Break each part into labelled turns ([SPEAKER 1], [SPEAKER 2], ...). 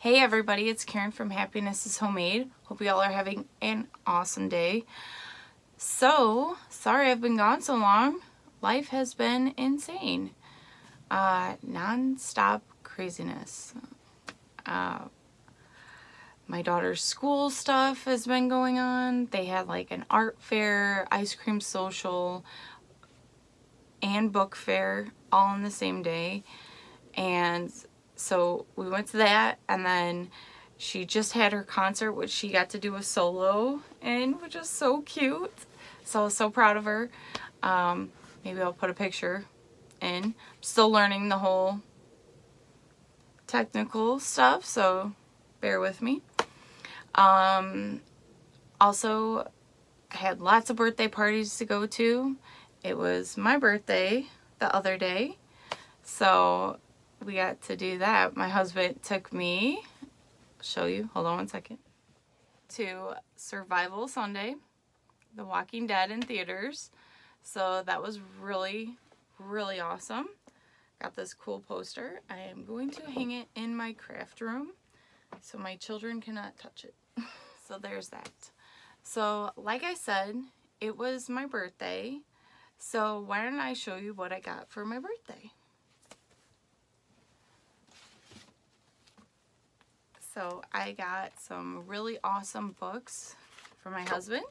[SPEAKER 1] Hey everybody, it's Karen from Happiness is Homemade. Hope you all are having an awesome day. So, sorry I've been gone so long. Life has been insane. Non-stop craziness. My daughter's school stuff has been going on. They had like an art fair, ice cream social, and book fair all on the same day. And so we went to that, and then she just had her concert, which she got to do a solo in, which is so cute. So I was so proud of her. Maybe I'll put a picture in. I'm still learning the whole technical stuff, so bear with me. Also, I had lots of birthday parties to go to. It was my birthday the other day, so we got to do that. My husband took me, I'll show you, hold on one second, to Survival Sunday, The Walking Dead in theaters. So that was really, really awesome. Got this cool poster. I am going to hang it in my craft room so my children cannot touch it. So there's that. So like I said, it was my birthday. So why don't I show you what I got for my birthday? So I got some really awesome books for my husband.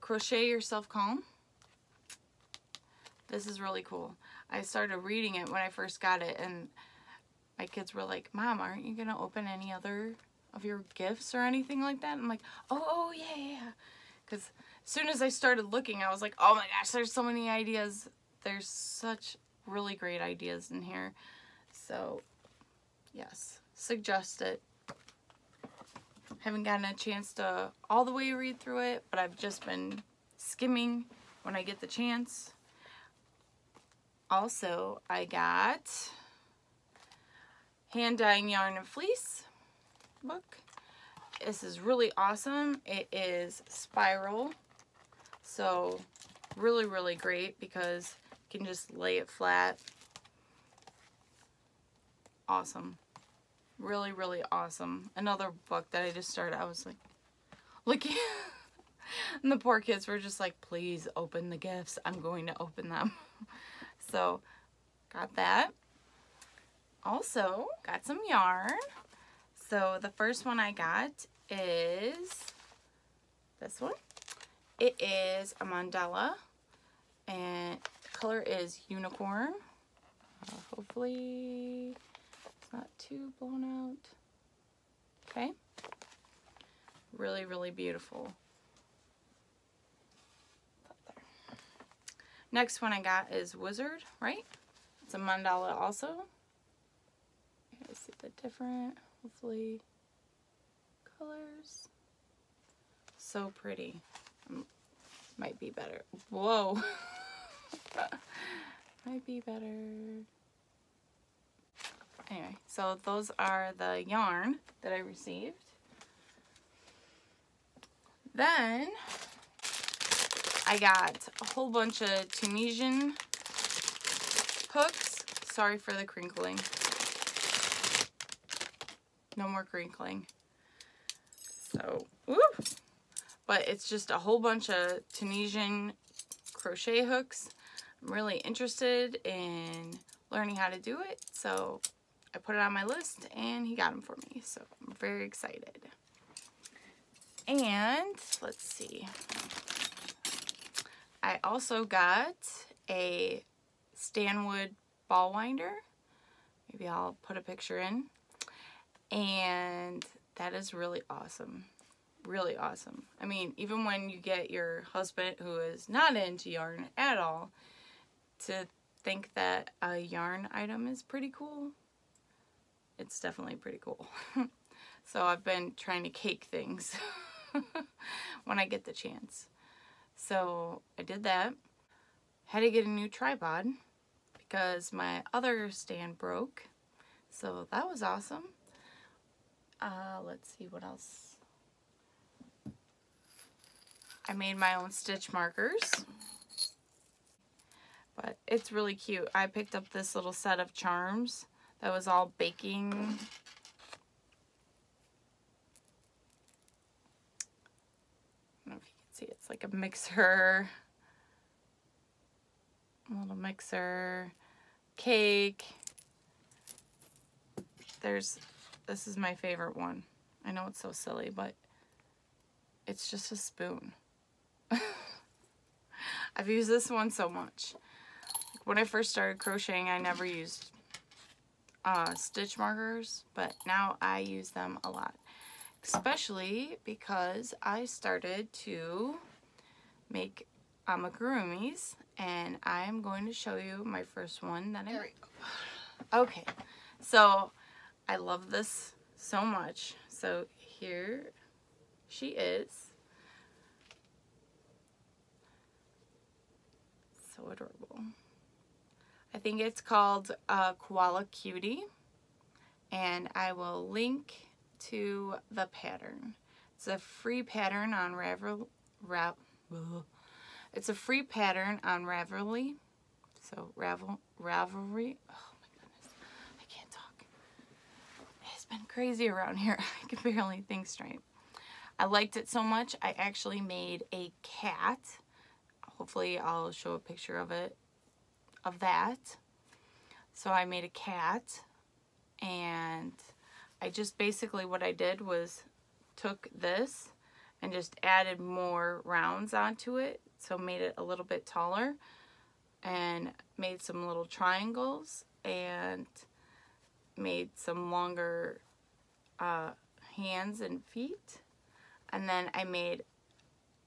[SPEAKER 1] Crochet Yourself Calm. This is really cool. I started reading it when I first got it, and my kids were like, Mom, aren't you going to open any other of your gifts or anything like that? I'm like, oh yeah. Because as soon as I started looking, I was like, oh my gosh, there's so many ideas. There's such really great ideas in here. So, yes. Suggest it. Haven't gotten a chance to all the way read through it, but I've just been skimming when I get the chance. Also, I got Hand Dyeing Yarn and Fleece book. This is really awesome. It is spiral, so really, really great because you can just lay it flat. Awesome. Really, really awesome. Another book that I just started. I was like, looking, and the poor kids were just like, please open the gifts. I'm going to open them. So, got that. Also, got some yarn. So, the first one I got is this one. It is a mandala, and the color is unicorn. Hopefully not too blown out. Okay. Really, really beautiful. Next one I got is Wizard, right? It's a mandala also. You guys see the different, hopefully, colors. So pretty. Might be better. Whoa. Might be better. Anyway, so those are the yarn that I received. Then I got a whole bunch of Tunisian hooks. Sorry for the crinkling. No more crinkling. So, whoop. But it's just a whole bunch of Tunisian crochet hooks. I'm really interested in learning how to do it, so I put it on my list, and he got them for me, so I'm very excited. And, let's see. I also got a Stanwood ball winder. Maybe I'll put a picture in. And that is really awesome. Really awesome. I mean, even when you get your husband who is not into yarn at all, to think that a yarn item is pretty cool. It's definitely pretty cool. So I've been trying to cake things when I get the chance. So I did that. Had to get a new tripod because my other stand broke. So that was awesome. Let's see what else. I made my own stitch markers. But it's really cute. I picked up this little set of charms that was all baking like a mixer, a little mixer, cake. This is my favorite one. I know it's so silly, but it's just a spoon. I've used this one so much. When I first started crocheting, I never used stitch markers, but now I use them a lot. Especially because I started to make amigurumis, and I'm going to show you my first one that I made. Okay, so I love this so much. So here she is. So adorable. I think it's called Koala Cutie, and I will link to the pattern. It's a free pattern on It's a free pattern on Ravelry. So Ravelry. Oh my goodness, I can't talk. It's been crazy around here. I can barely think straight. I liked it so much, I actually made a cat. Hopefully I'll show a picture of that. So I made a cat, and I just basically, what I did was took this and just added more rounds onto it. So made it a little bit taller and made some little triangles and made some longer hands and feet. And then I made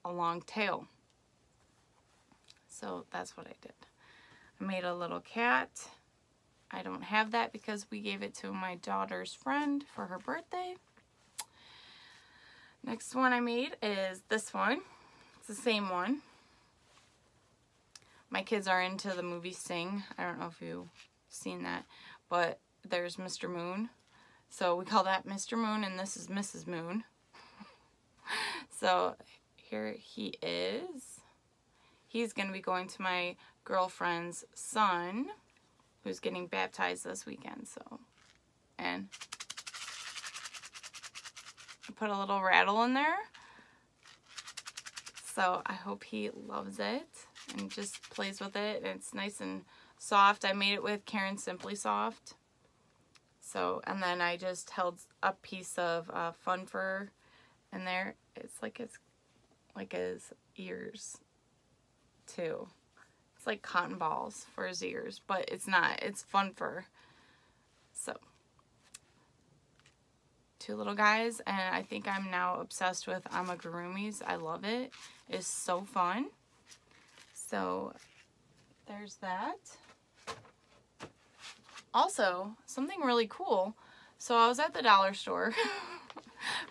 [SPEAKER 1] a long tail. So that's what I did. I made a little cat. I don't have that because we gave it to my daughter's friend for her birthday. Next one I made is this one. It's the same one. My kids are into the movie Sing. I don't know if you've seen that, but there's Mr. Moon. So we call that Mr. Moon, and this is Mrs. Moon. So here he is. He's going to be going to my girlfriend's son, who's getting baptized this weekend. So, and I put a little rattle in there. So I hope he loves it and just plays with it. And it's nice and soft. I made it with Karen Simply Soft. So, and then I just held a piece of fun fur in there. It's like his ears too. It's like cotton balls for his ears, but it's not. It's fun fur. So, two little guys, and I think I'm now obsessed with amigurumis. I love it. It's so fun. So, there's that. Also, something really cool. So, I was at the dollar store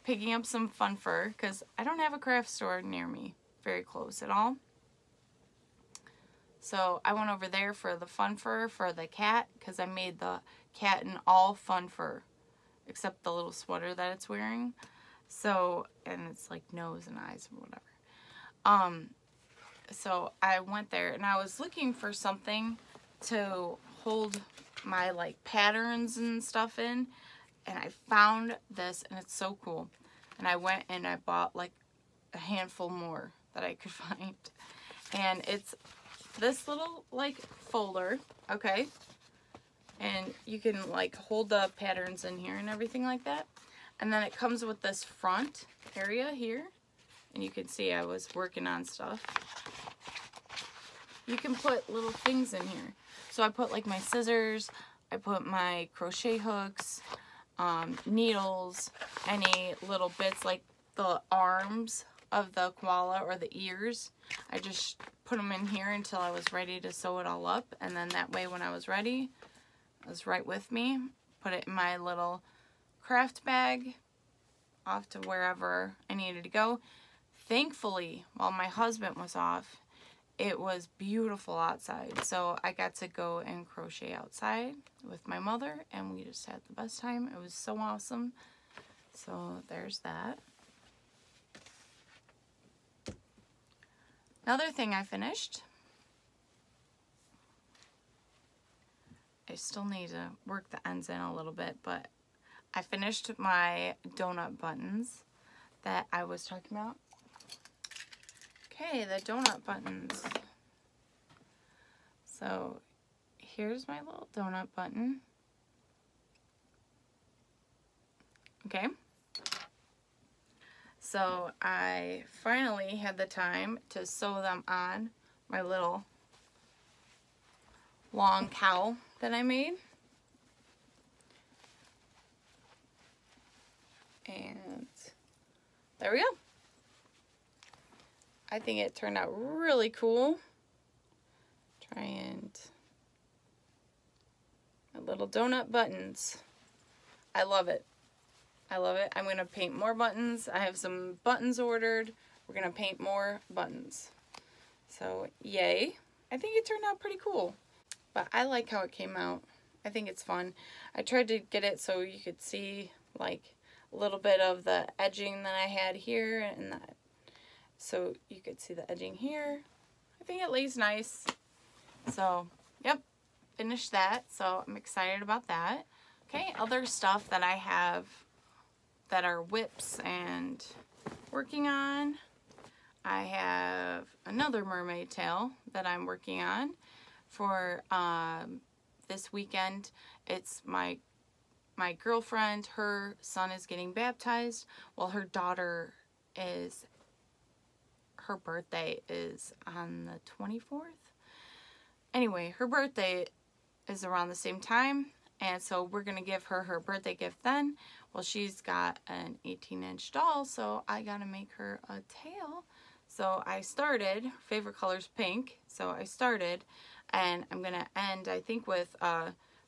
[SPEAKER 1] picking up some fun fur because I don't have a craft store near me, very close at all. So I went over there for the fun fur for the cat because I made the cat in all fun fur except the little sweater that it's wearing. So, and it's like nose and eyes or whatever. So I went there and I was looking for something to hold my like patterns and stuff in, and I found this, and it's so cool. And I went and I bought like a handful more that I could find, and it's this little like folder, okay, and you can like hold the patterns in here and everything like that. And then it comes with this front area here, and you can see I was working on stuff. You can put little things in here. So I put like my scissors, I put my crochet hooks, needles, any little bits like the arms of the koala or the ears. I just put them in here until I was ready to sew it all up, and then that way when I was ready, it was right with me. Put it in my little craft bag off to wherever I needed to go. Thankfully, while my husband was off, it was beautiful outside, so I got to go and crochet outside with my mother, and we just had the best time. It was so awesome. So there's that. Another thing I finished, I still need to work the ends in a little bit, but I finished my donut buttons that I was talking about. Okay, the donut buttons. So here's my little donut button. Okay. So I finally had the time to sew them on my little long cowl that I made. And there we go. I think it turned out really cool. Try and my little donut buttons. I love it. I love it. I'm going to paint more buttons. I have some buttons ordered. We're going to paint more buttons. So, yay. I think it turned out pretty cool. But I like how it came out. I think it's fun. I tried to get it so you could see like a little bit of the edging that I had here and that. So you could see the edging here. I think it lays nice. So, yep. Finished that. So I'm excited about that. Okay, other stuff that I have that are WIPs and working on. I have another mermaid tail that I'm working on for this weekend. It's my girlfriend, her son is getting baptized. Well, her daughter is, her birthday is on the 24th. Anyway, her birthday is around the same time. And so we're going to give her her birthday gift then. Well, she's got an 18-inch doll, so I got to make her a tail. So I started, favorite color's pink, so I started, and I'm going to end, I think, with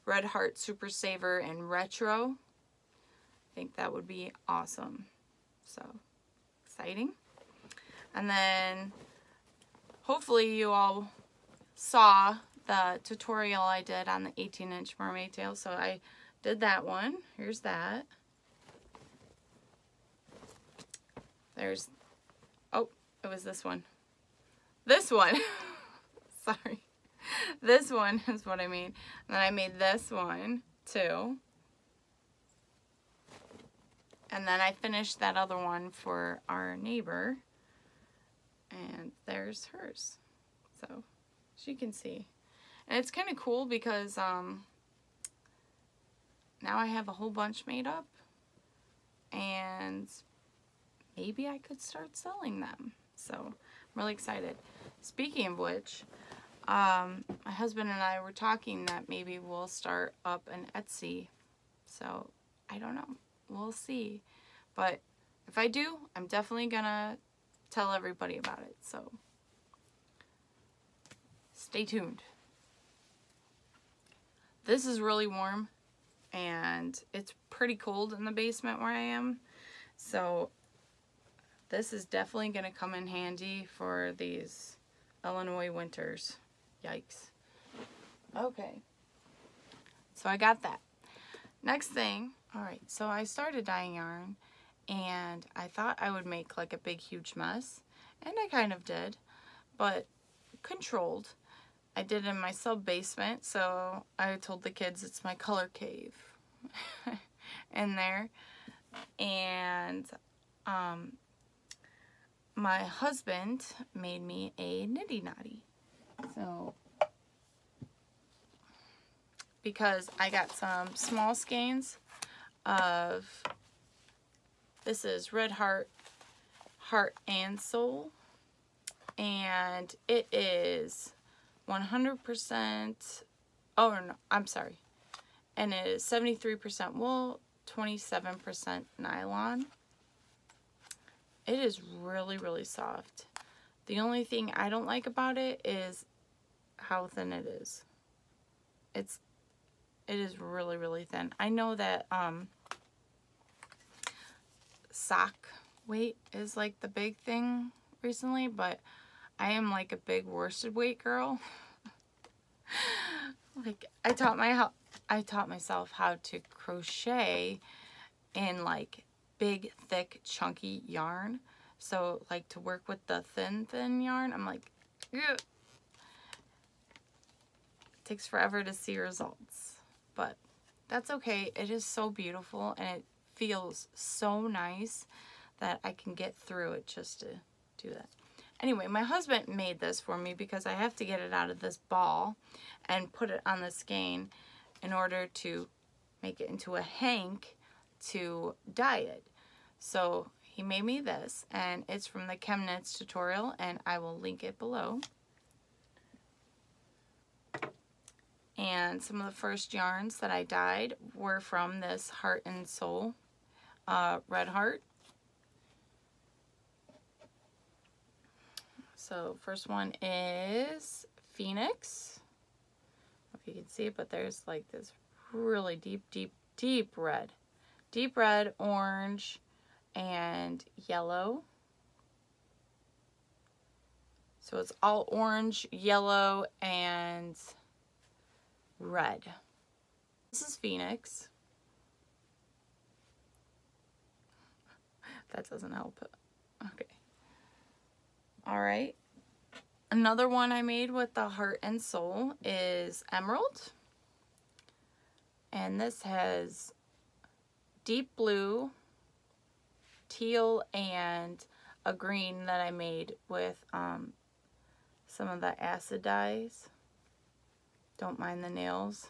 [SPEAKER 1] Red Heart Super Saver and Retro. I think that would be awesome. So, exciting. And then, hopefully you all saw the tutorial I did on the 18-inch mermaid tail. So I did that one. Here's that. There's, oh, it was this one. This one. Sorry. This one is what I made. And then I made this one too. And then I finished that other one for our neighbor. And there's hers. So, as you can see. And it's kind of cool because now I have a whole bunch made up. And maybe I could start selling them. So, I'm really excited. Speaking of which, my husband and I were talking that maybe we'll start up an Etsy. So, I don't know. We'll see. But if I do, I'm definitely gonna tell everybody about it. So, stay tuned. This is really warm, and it's pretty cold in the basement where I am. So, this is definitely gonna come in handy for these Illinois winters. Yikes. Okay. So I got that. Next thing, alright, so I started dyeing yarn and I thought I would make like a big huge mess. And I kind of did, but controlled. I did in my sub-basement, so I told the kids it's my color cave in there. And my husband made me a nitty-notty. So, because I got some small skeins of, this is Red Heart, Heart and Soul, and it is 100%, oh no, I'm sorry, and it is 73% wool, 27% nylon. It is really, really soft. The only thing I don't like about it is how thin it is. It is really, really thin. I know that sock weight is like the big thing recently, but I am like a big worsted weight girl. Like I taught myself how to crochet in like big, thick, chunky yarn. So like to work with the thin yarn, I'm like, ugh. It takes forever to see results, but that's okay. It is so beautiful and it feels so nice that I can get through it just to do that. Anyway, my husband made this for me because I have to get it out of this ball and put it on the skein in order to make it into a hank to dye it. So he made me this, and it's from the ChemKnits tutorial, and I will link it below. And some of the first yarns that I dyed were from this Heart and Soul Red Heart. So first one is Phoenix. I don't know if you can see it, but there's like this really deep red. Deep red, orange, and yellow. So it's all orange, yellow, and red. This is Phoenix. That doesn't help. Okay. Alright. Another one I made with the Heart and Soul is Emerald. And this has deep blue, teal, and a green that I made with some of the acid dyes. Don't mind the nails.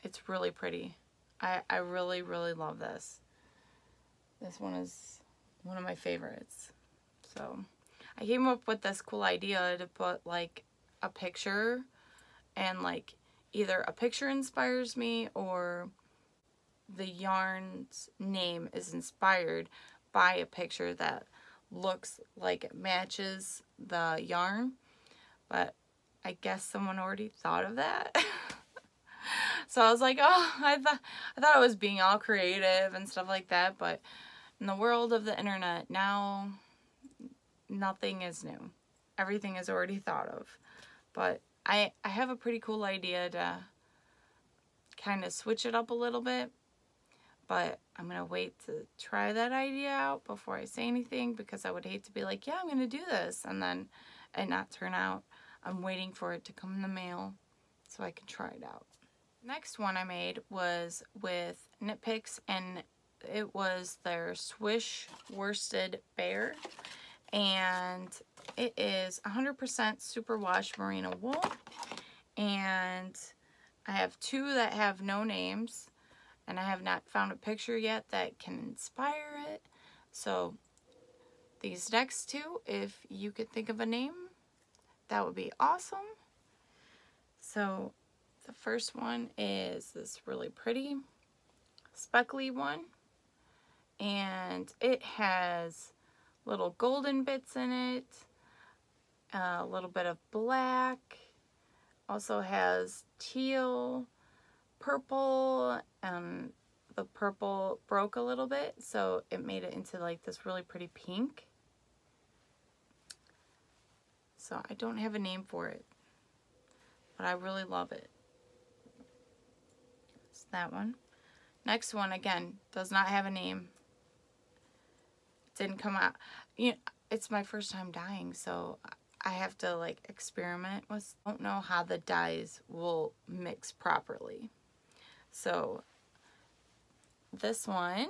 [SPEAKER 1] It's really pretty. I really love this. This one is one of my favorites. So I came up with this cool idea to put like a picture, and like either a picture inspires me or the yarn's name is inspired by a picture that looks like it matches the yarn. But I guess someone already thought of that. So I was like, oh, I thought I was being all creative and stuff like that. But in the world of the internet now, nothing is new. Everything is already thought of. But I have a pretty cool idea to kind of switch it up a little bit. But I'm going to wait to try that idea out before I say anything, because I would hate to be like, yeah, I'm going to do this, and then it not turn out. I'm waiting for it to come in the mail so I can try it out. Next one I made was with Knit Picks, and it was their Swish Worsted Bear. And it is 100% superwash merino wool. And I have two that have no names. And I have not found a picture yet that can inspire it. So these next two, if you could think of a name, that would be awesome. So the first one is this really pretty speckly one. And it has little golden bits in it, a little bit of black, also has teal, purple, and the purple broke a little bit, so it made it into like this really pretty pink. So I don't have a name for it, but I really love it. It's that one. Next one, again, does not have a name. Didn't come out. You know, it's my first time dyeing, so I have to like experiment with. I don't know how the dyes will mix properly. So this one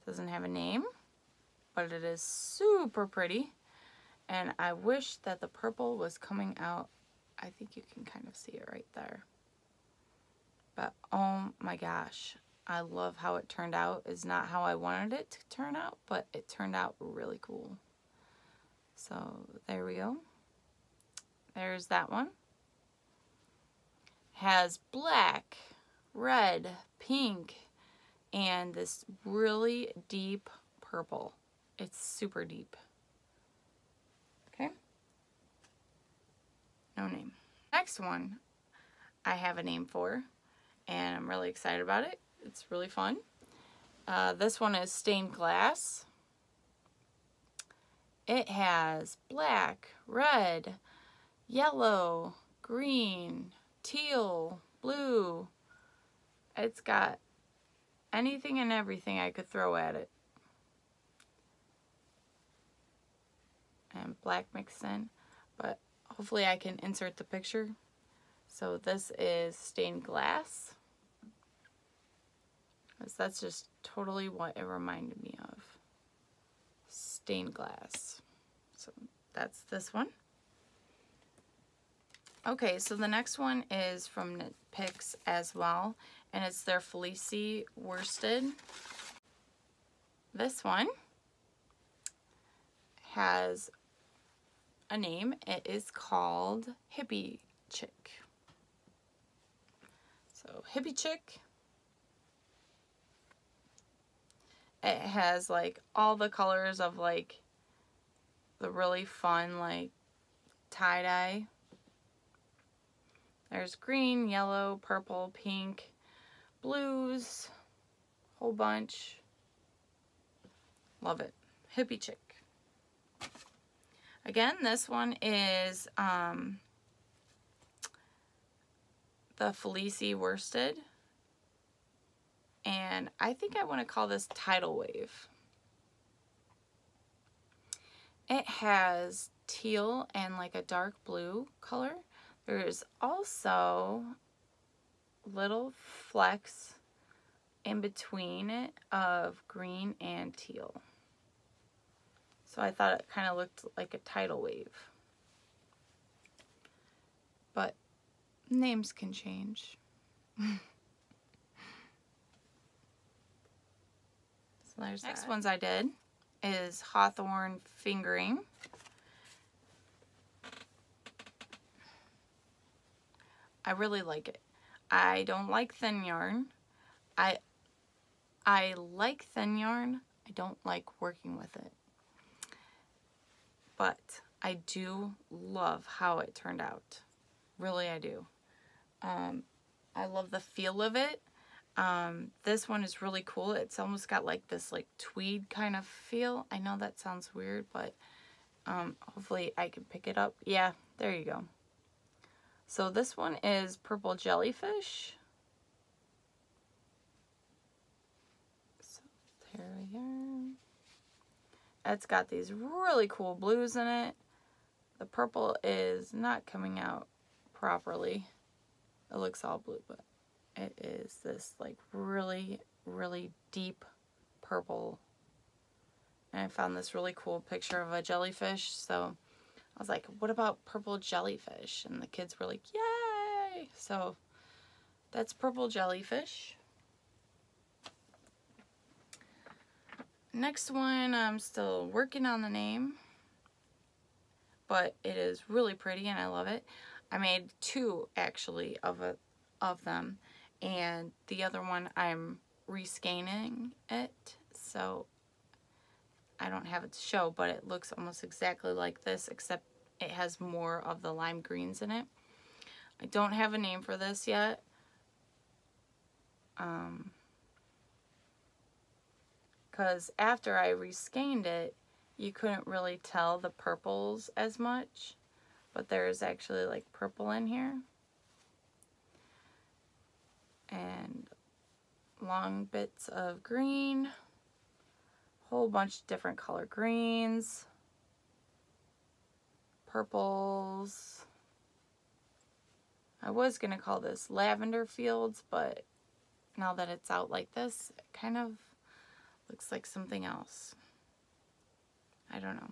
[SPEAKER 1] doesn't have a name, but it is super pretty, and I wish that the purple was coming out. I think you can kind of see it right there, but oh my gosh, I love how it turned out. It's not how I wanted it to turn out, but it turned out really cool. So there we go. There's that one. Has black, red, pink, and this really deep purple. It's super deep. Okay. No name. Next one I have a name for, and I'm really excited about it. It's really fun. This one is Stained Glass. It has black, red, yellow, green, teal, blue. It's got anything and everything I could throw at it. And black mixed in, but hopefully I can insert the picture. So this is Stained Glass. That's just totally what it reminded me of. stained glass. So that's this one. Okay, so the next one is from Knit Picks as well, and it's their Fleecy Worsted. This one has a name. It is called Hippie Chick. So Hippie Chick. It has like all the colors of like the really fun like tie-dye. There's green, yellow, purple, pink, blues, whole bunch. Love it. Hippie Chick. Again, this one is the Fleecy Worsted. And I think I want to call this Tidal Wave. It has teal and like a dark blue color. There's also little flecks in between it of green and teal. So I thought it kind of looked like a tidal wave. But names can change. So there's next that. Ones I did is Hawthorne Fingering. I really like it. I don't like thin yarn. I like thin yarn. I don't like working with it. But I do love how it turned out. Really, I do. I love the feel of it. This one is really cool. It's almost got like this like tweed kind of feel. I know that sounds weird, but hopefully I can pick it up. Yeah, there you go. So this one is Purple Jellyfish. So there we are. It's got these really cool blues in it. The purple is not coming out properly. It looks all blue, but it is this like really, really deep purple. And I found this really cool picture of a jellyfish, so I was like, what about purple jellyfish? And the kids were like, yay! So that's Purple Jellyfish. Next one, I'm still working on the name, but it is really pretty and I love it. I made two actually of them, and the other one I'm rescanning it, so I don't have it to show, but it looks almost exactly like this, except it has more of the lime greens in it. I don't have a name for this yet. Because after I rescanned it, you couldn't really tell the purples as much, but there's actually like purple in here. And long bits of green. Whole bunch of different color greens, purples. I was gonna call this Lavender Fields, but now that it's out like this, it kind of looks like something else. I don't know.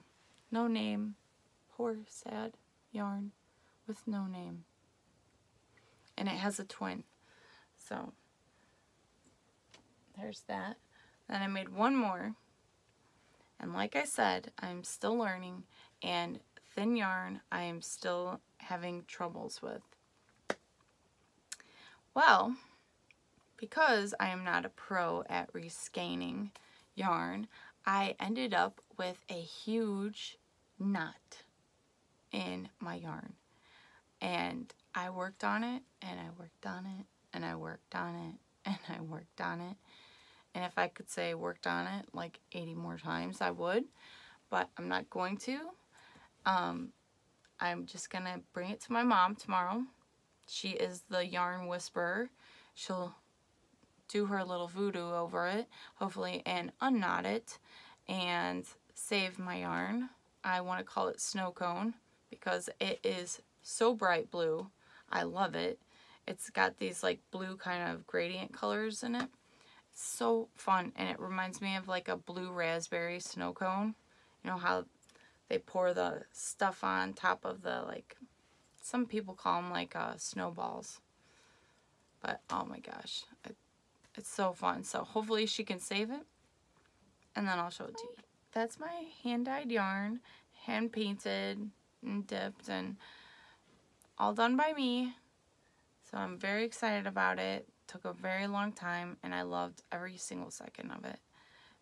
[SPEAKER 1] No name. Poor, sad yarn with no name. And it has a twin. So there's that. Then I made one more. And like I said, I'm still learning, and thin yarn I am still having troubles with. Well, because I am not a pro at rescanning yarn, I ended up with a huge knot in my yarn. And I worked on it, and I worked on it, and I worked on it, and I worked on it. And if I could say worked on it like 80 more times, I would. But I'm not going to. I'm just going to bring it to my mom tomorrow. She is the yarn whisperer. She'll do her little voodoo over it, hopefully, and unknot it and save my yarn. I want to call it Snow Cone because it is so bright blue. I love it. It's got these like blue kind of gradient colors in it. So fun, and it reminds me of like a blue raspberry snow cone. you know how they pour the stuff on top of the, like, some people call them like snowballs. But oh my gosh, it's so fun. So hopefully she can save it, and then I'll show it to you. That's my hand-dyed yarn, hand-painted and dipped, and all done by me. So I'm very excited about it. Took a very long time, and I loved every single second of it,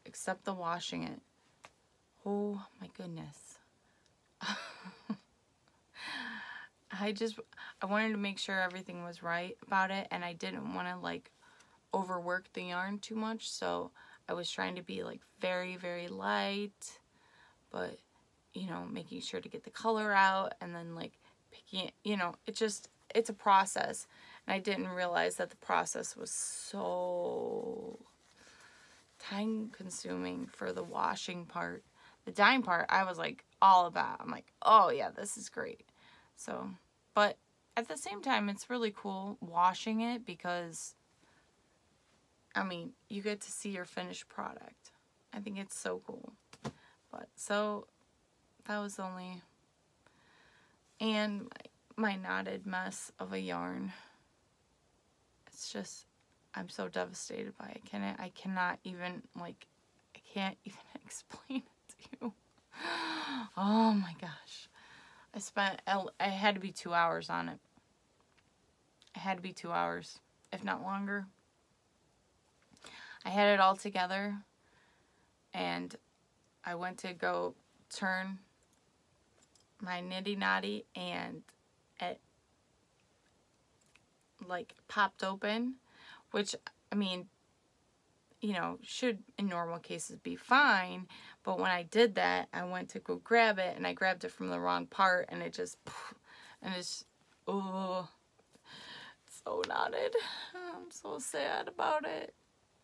[SPEAKER 1] except the washing it. Oh my goodness. I wanted to make sure everything was right about it, and I didn't want to like overwork the yarn too much, so I was trying to be like very, very light, but you know, making sure to get the color out, and then like picking it, you know, it's a process, and I didn't realize that the process was so time consuming for the washing part. The dyeing part, I was like all about. I'm like, oh yeah, this is great. So, but at the same time, it's really cool washing it because, I mean, you get to see your finished product. I think it's so cool. But, so, that was only, and my knotted mess of a yarn. It's just, I'm so devastated by it. I cannot even, like, I can't even explain it to you. Oh my gosh. I had to be 2 hours on it. It had to be 2 hours, if not longer. I had it all together, and I went to go turn my nitty knotty, and it like popped open, which, I mean, you know, should in normal cases be fine, but when I did that, I went to go grab it, and I grabbed it from the wrong part, and it just, and it's, oh, it's so knotted. I'm so sad about it.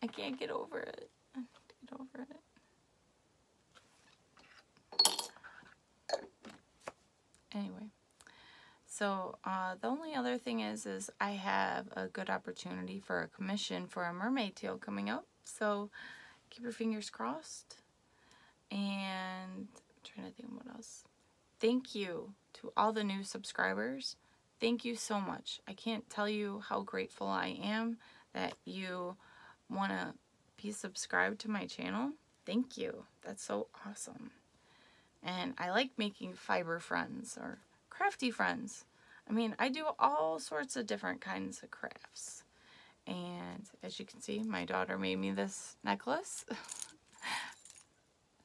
[SPEAKER 1] I can't get over it. I have to get over it. Anyway, so the only other thing is I have a good opportunity for a commission for a mermaid tail coming up. So keep your fingers crossed. And I'm trying to think what else. Thank you to all the new subscribers. Thank you so much. I can't tell you how grateful I am that you want to be subscribed to my channel. Thank you. That's so awesome. And I like making fiber friends or crafty friends. I mean, I do all sorts of different kinds of crafts. And as you can see, my daughter made me this necklace.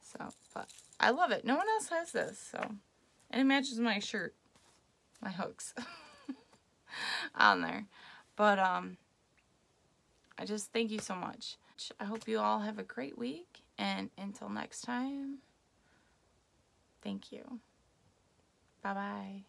[SPEAKER 1] So, but I love it. No one else has this, so. And it matches my shirt, my hooks on there. But, I just thank you so much. I hope you all have a great week, and until next time, thank you. Bye-bye.